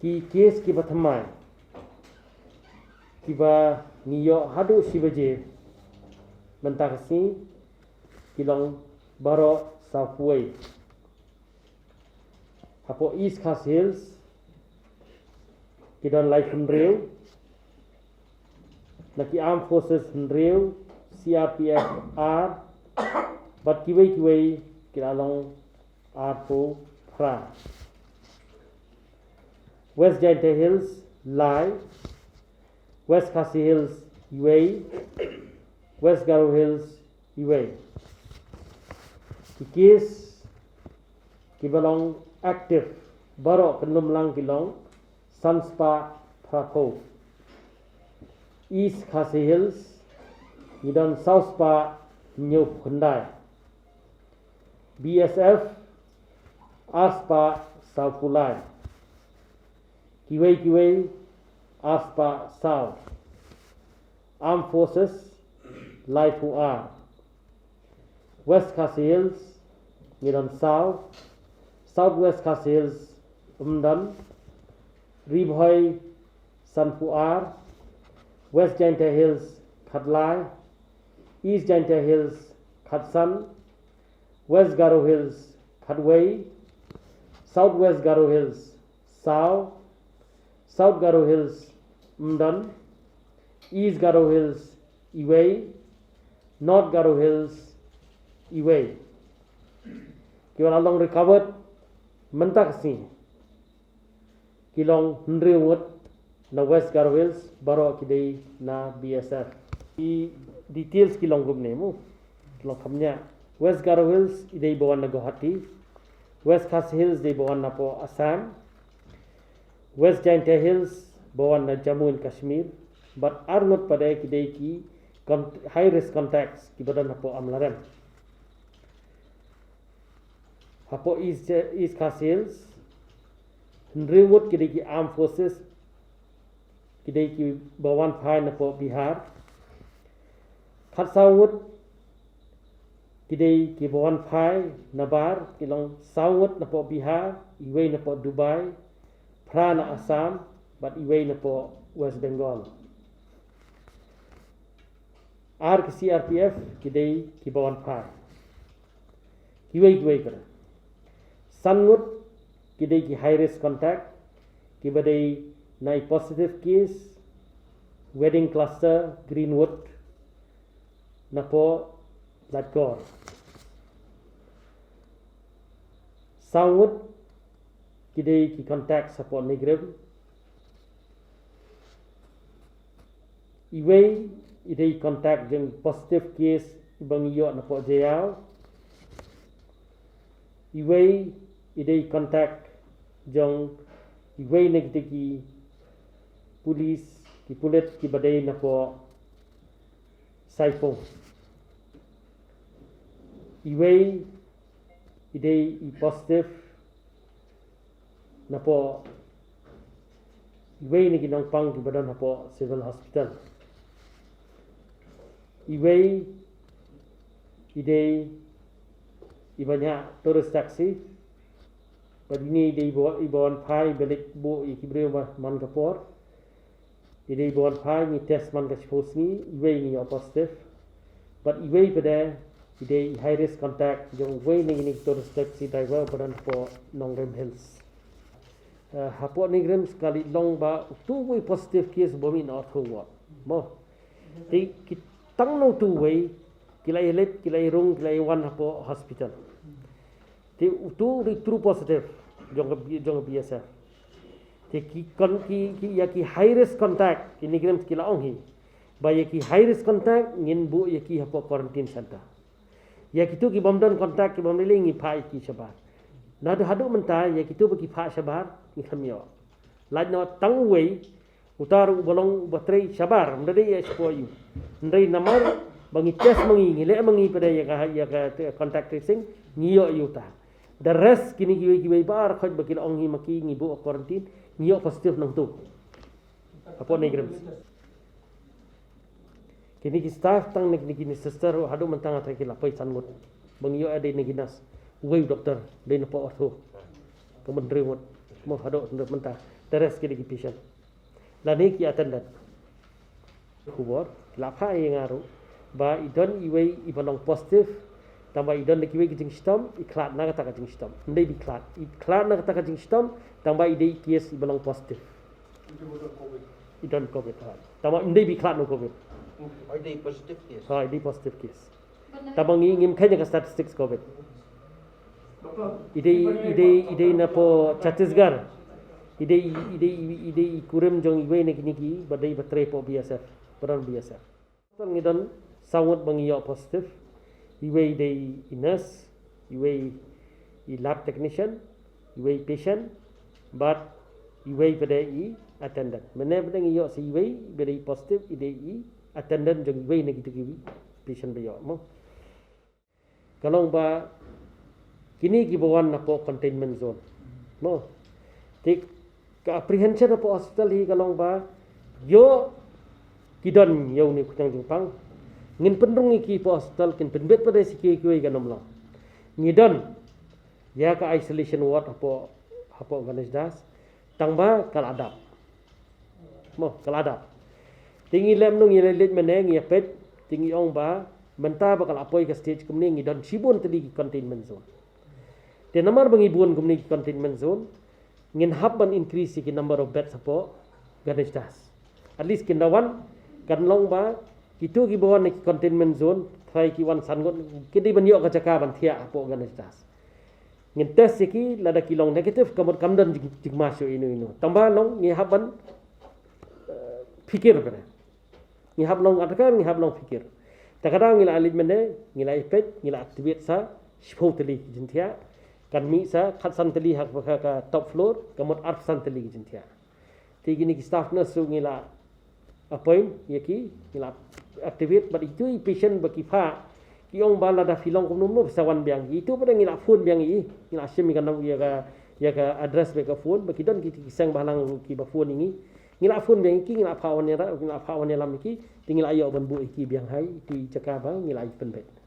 ki kes ki bathamai kiba niyo hadu sibaje mentakasi kilong baro Southway hapo East Coast Hills kidon lai Hunreu naki Armed Forces Hunreu CRPF R but kiwei kilalong Arpo Pra West Jingpyntip Hills Lai West Khasi Hills Ïadei West Garo Hills Ïadei Kikis kibalong active baro kenum lang kilong Sunspa Prapo East Khasi Hills Nidon South Spa New Hyundai BSF Aspa South Pulai Kiwei Aspa South Armed Forces Lai Puar West Khasi Hills Nidon South Southwest Khasi Hills Umdan Ribhoi San Puar West Jingpyntip Hills Khatlai East Jingpyntip Hills Khatsan West Garo Hills Khatway Southwest Garo Hills Sao South Garo Hills Umdan East Garo Hills Ïadei North Garo Hills Ïadei Kiwan along recovered mentakasi kilong Hunreu na West Garo Hills baro kidei na BSF i details kilong group name kilong kamnya West Garo Hills idei bawan na Guwahati West Khasi Hills idei bawan na po Assam West Jingpyntip Hills bawan na Jammu and Kashmir but arngot pada kidei ki high risk contacts ki badan na po Amlarem hapo East Khasi Hills Hunreu kidei ki Armed Forces kidei ki bawan phai na po Bihar Khatsawut kidei ki bawan phai Nabar kilong Sawut na po Bihar Ïadei na po Dubai Pra na Assam but Ïadei na po West Bengal R ki CRPF kidei ki bawan phai Ïadei kada Sangut kidei ki high risk contact ki badai nai positive case wedding cluster Greenwood na po Latgor Sangut kidei ki contact sa po Negrem Ïadei idei contact jeng positive case ibang iyo na po Jayao Ïadei idei contact jong Ïadei negdegi pulis ki pulit ki badai na po Saipong Ïadei idei i positive na po Ïadei nagi nangpang ki badan na po civil hospital Ïadei idei ibanya tourist taxi Padini idei ibawan phai belik bo ikibreu man kapor idei ibawan phai ni test man ka chposni Ïadei ni positive but Ïadei pada idei high risk contact jong Ïadei ni tourist taxi driver badan po Nongrem Hills hapo Negrem sekali long ba tu way positive case bomi na thwa mo ti kitang no tu way kilai let kilai rung kilai wan hapo hospital ti tu true positive jong biasa ti ki ya ki high risk contact ki Negrem kila ong hi ba ya ki high risk contact ngin bu ya ki hapo quarantine center ya kitu ki bomdon contact ki bomdele ngi phai ki sabar na hadu mentai ya kitu bagi phai sabar ni khamyo laj no tang way utar bolong baterai sabar mdade ya spoyu ndai namar bangi test mangi ngile mangi pada ya ka contact tracing ngiyo yuta the rest kini kiwi bar khoj bakil ongi maki ngibu quarantine ngiyo positive nang tu apa Negrem kini ki staff tang nek ni sister hadu mentang atai ki lapai sanmut bangiyo ade neginas way doktor de na po ortho kementerian mo hado mentang teres ke di patient la ni ki attendant kubor la pha yang aru ba idon iwe ibalong positif tamba idon de kiwe kijing stom iklat na kata kijing stom ndai bi iklat na kata kijing stom tamba ide case ibalong positif idon covid tamba ndai bi iklat no covid Ïadei positif case. ide positive case tamba ngim kanya ka statistics covid ide na po Chhattisgarh ide kurim jong iwe niki badai batre po BSF peran BSF ngidon sawut bangiyo positif iwe ide nurse iwe lab technician iwe patient but iwe pada attendant mene pada ngiyo si iwe pada positif ide attendant jong iwe niki kiwi patient bayo mo kalong ba kini gibawan na po containment zone mo tik ka apprehension na po hospital hi kalong ba yo kidon yo ni kutang jingpang ngin pendrung iki po hospital kin penbet pada sikki kiwi kanom long ngidon ya ka isolation ward apo ganesh das tangba kaladap mo kaladap tingi lem nung yelet meneng ya pet tingi ong ba menta bakal apoi ka stage kumni ngidon sibun tadi containment zone the number bangibun kumni containment zone ngin habban increase ki number of beds apo ganesh das at least kindawan kan long ba kitu ki bawon ki containment zone thai ki wan san gon kidi banyo ka jaka ban thia apo ganesh das ngin test ki lada ki long negative kamot kamdan jigmasyo inu tamba long ngi habban fikir bere ngi hab long atakan ngi hab long fikir takadang ngila alit mene ngila ipet ngila activate sa shpoteli jintia kan mi sa khatsan teli hak baka ka top floor kamot arsan teli jintia tigini ki staff nurse ngila appoint yaki ngila activate but itu patient baki pha ki ong bala da filong kum no sawan biang itu pada ngila phone biang ngila sim kan ya ka address be ka phone baki don ki sang balang ki ba phone ini ngila phone biang ki ngila pha wan ya lam ki tinggal ayo ban bu iki biang hai tu cakap bang ngila pen bet